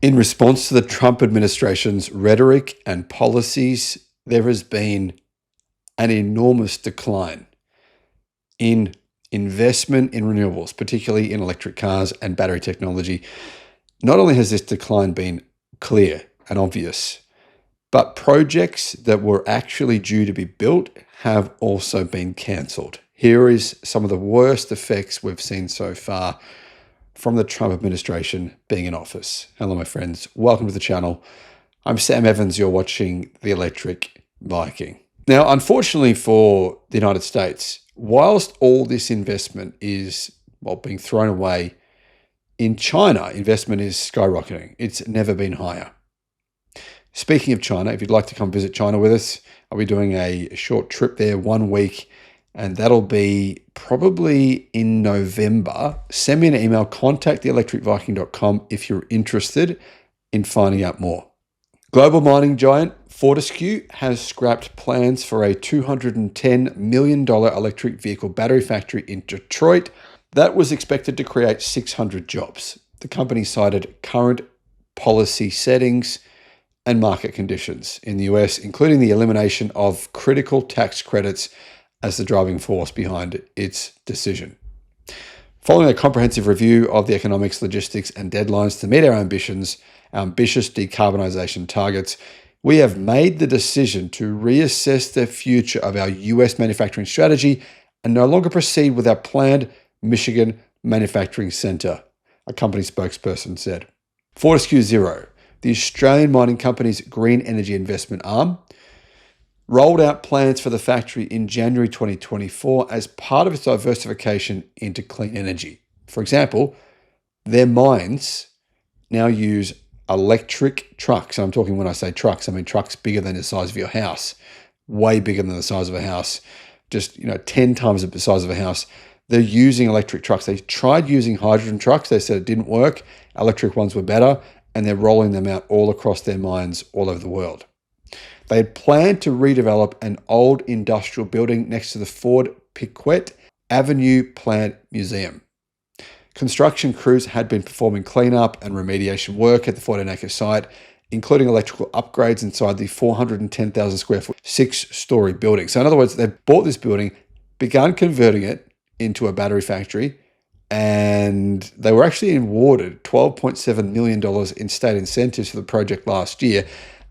In response to the Trump administration's rhetoric and policies, there has been an enormous decline in investment in renewables, particularly in electric cars and battery technology. Not only has this decline been clear and obvious, but projects that were actually due to be built have also been cancelled. Here is some of the worst effects we've seen so far from the Trump administration being in office. Hello, my friends. Welcome to the channel. I'm Sam Evans. You're watching the Electric Viking. Now, unfortunately for the United States, whilst all this investment is, being thrown away, in China, investment is skyrocketing. It's never been higher. Speaking of China, if you'd like to come visit China with us, I'll be doing a short trip there 1 week, and that'll be probably in November. Send me an email, contact@theelectricviking.com if you're interested in finding out more. Global mining giant Fordscq has scrapped plans for a $210 million electric vehicle battery factory in Detroit that was expected to create 600 jobs. The company cited current policy settings and market conditions in the US, including the elimination of critical tax credits as the driving force behind its decision. Following a comprehensive review of the economics, logistics, and deadlines to meet our ambitious decarbonisation targets, we have made the decision to reassess the future of our US manufacturing strategy and no longer proceed with our planned Michigan manufacturing centre, a company spokesperson said. Fordscq Zero, the Australian mining company's green energy investment arm, rolled out plans for the factory in January 2024 as part of its diversification into clean energy. For example, their mines now use electric trucks. And I'm talking, when I say trucks, I mean trucks bigger than the size of your house, way bigger than the size of a house, just 10 times the size of a house. They're using electric trucks. They tried using hydrogen trucks. They said it didn't work. Electric ones were better, and they're rolling them out all across their mines all over the world. They had planned to redevelop an old industrial building next to the Fordscq Avenue Plant Museum. Construction crews had been performing cleanup and remediation work at the Fordscq site, including electrical upgrades inside the 410,000 square foot 6-story building. So in other words, they bought this building, begun converting it into a battery factory, and they were actually awarded $12.7 million in state incentives for the project last year,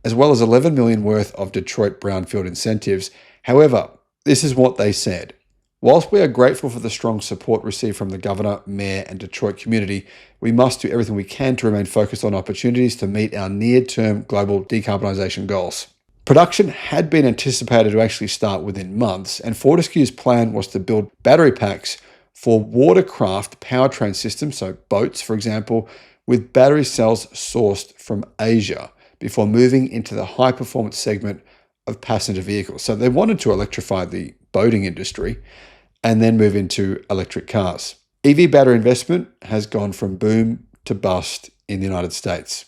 as well as $11 million worth of Detroit brownfield incentives. However, this is what they said. Whilst we are grateful for the strong support received from the governor, mayor, and Detroit community, we must do everything we can to remain focused on opportunities to meet our near-term global decarbonisation goals. Production had been anticipated to actually start within months, and Fortescue's plan was to build battery packs for watercraft powertrain systems, so boats, for example, with battery cells sourced from Asia, before moving into the high-performance segment of passenger vehicles. So they wanted to electrify the boating industry and then move into electric cars. EV battery investment has gone from boom to bust in the United States.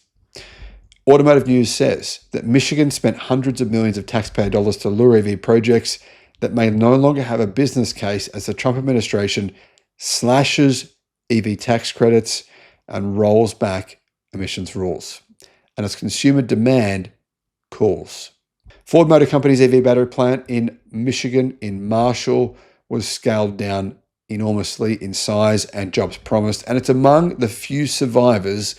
Automotive News says that Michigan spent hundreds of millions of taxpayer dollars to lure EV projects that may no longer have a business case as the Trump administration slashes EV tax credits and rolls back emissions rules, and as consumer demand cools. Ford Motor Company's EV battery plant in Michigan, in Marshall, was scaled down enormously in size and jobs promised, and it's among the few survivors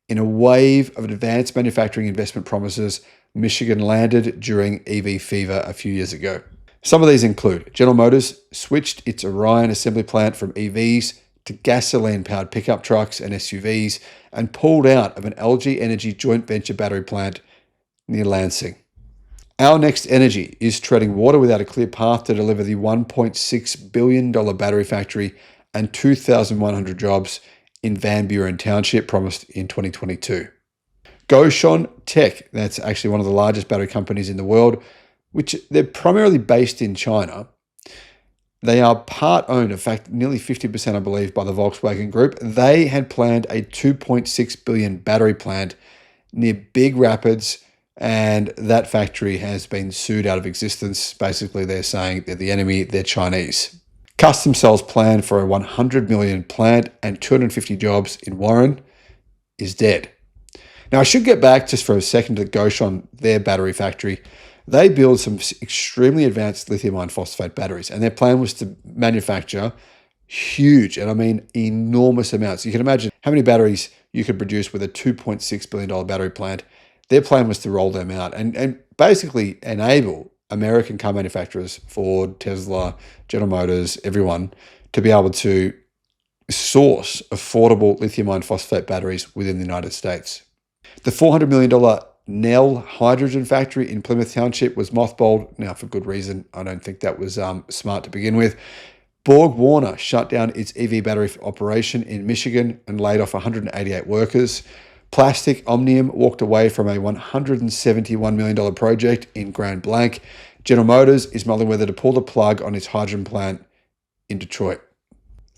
in a wave of advanced manufacturing investment promises Michigan landed during EV fever a few years ago. Some of these include General Motors switched its Orion assembly plant from EVs to gasoline-powered pickup trucks and SUVs, and pulled out of an LG Energy joint venture battery plant near Lansing. Our Next Energy is treading water without a clear path to deliver the $1.6 billion battery factory and 2,100 jobs in Van Buren Township promised in 2022. Goshon Tech, that's actually one of the largest battery companies in the world, which they're primarily based in China. They are part owned, in fact, nearly 50%, I believe, by the Volkswagen Group. They had planned a $2.6 billion battery plant near Big Rapids, and that factory has been sued out of existence. Basically, they're saying they're the enemy, they're Chinese. Custom Cells plan for a $100 million plant and 250 jobs in Warren is dead. Now, I should get back just for a second to Goshen, their battery factory. They build some extremely advanced lithium iron phosphate batteries, and their plan was to manufacture huge, and I mean enormous amounts. You can imagine how many batteries you could produce with a $2.6 billion battery plant. Their plan was to roll them out and basically enable American car manufacturers, Ford, Tesla, General Motors, everyone, to be able to source affordable lithium iron phosphate batteries within the United States. The $400 million Nell hydrogen factory in Plymouth Township was mothballed. Now, for good reason. I don't think that was smart to begin with. Borg Warner shut down its EV battery operation in Michigan and laid off 188 workers. Plastic Omnium walked away from a $171 million project in Grand Blanc. General Motors is mulling whether to pull the plug on its hydrogen plant in Detroit.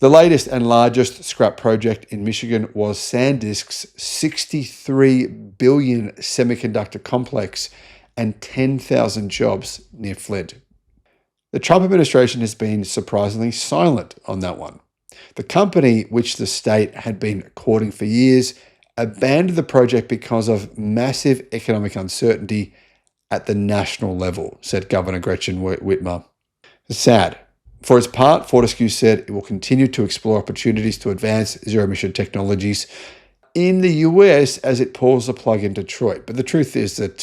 The latest and largest scrap project in Michigan was SanDisk's $63 billion semiconductor complex and 10,000 jobs near Flint. The Trump administration has been surprisingly silent on that one. The company, which the state had been courting for years, abandoned the project because of massive economic uncertainty at the national level, said Governor Gretchen Whitmer. Sad. For its part, Fordscq said it will continue to explore opportunities to advance zero-emission technologies in the US as it pulls the plug in Detroit. But the truth is that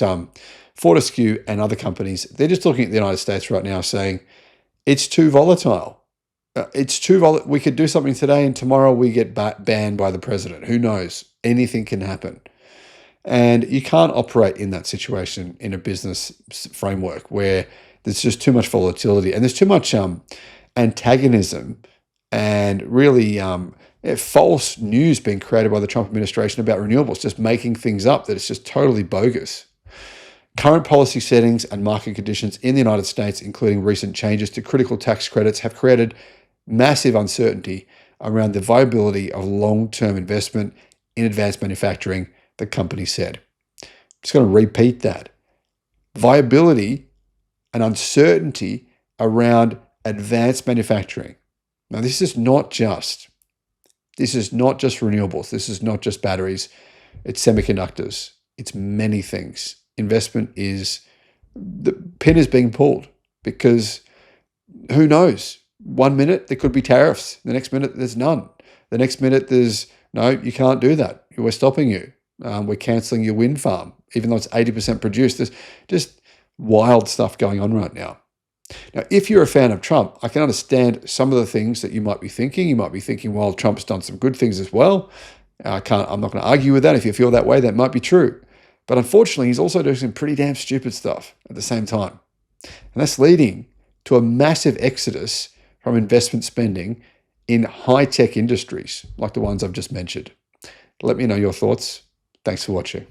Fordscq and other companies, they're just looking at the United States right now saying, it's too volatile. We could do something today and tomorrow we get banned by the president. Who knows? Anything can happen. And you can't operate in that situation in a business framework where there's just too much volatility and there's too much antagonism and really false news being created by the Trump administration about renewables, just making things up that it's just totally bogus. Current policy settings and market conditions in the United States, including recent changes to critical tax credits, have created massive uncertainty around the viability of long-term investment in advanced manufacturing, the company said. I'm just going to repeat that. Viability and uncertainty around advanced manufacturing. Now, this is not just renewables. This is not just batteries. It's semiconductors. It's many things. Investment is, the pin is being pulled because who knows? 1 minute there could be tariffs. The next minute there's none. The next minute there's, no, you can't do that. We're stopping you. We're cancelling your wind farm, even though it's 80% produced. There's just wild stuff going on right now. Now, if you're a fan of Trump, I can understand some of the things that you might be thinking. You might be thinking, well, Trump's done some good things as well. I'm not going to argue with that. If you feel that way, that might be true. But unfortunately, he's also doing some pretty damn stupid stuff at the same time. And that's leading to a massive exodus from investment spending in high-tech industries like the ones I've just mentioned. Let me know your thoughts. Thanks for watching.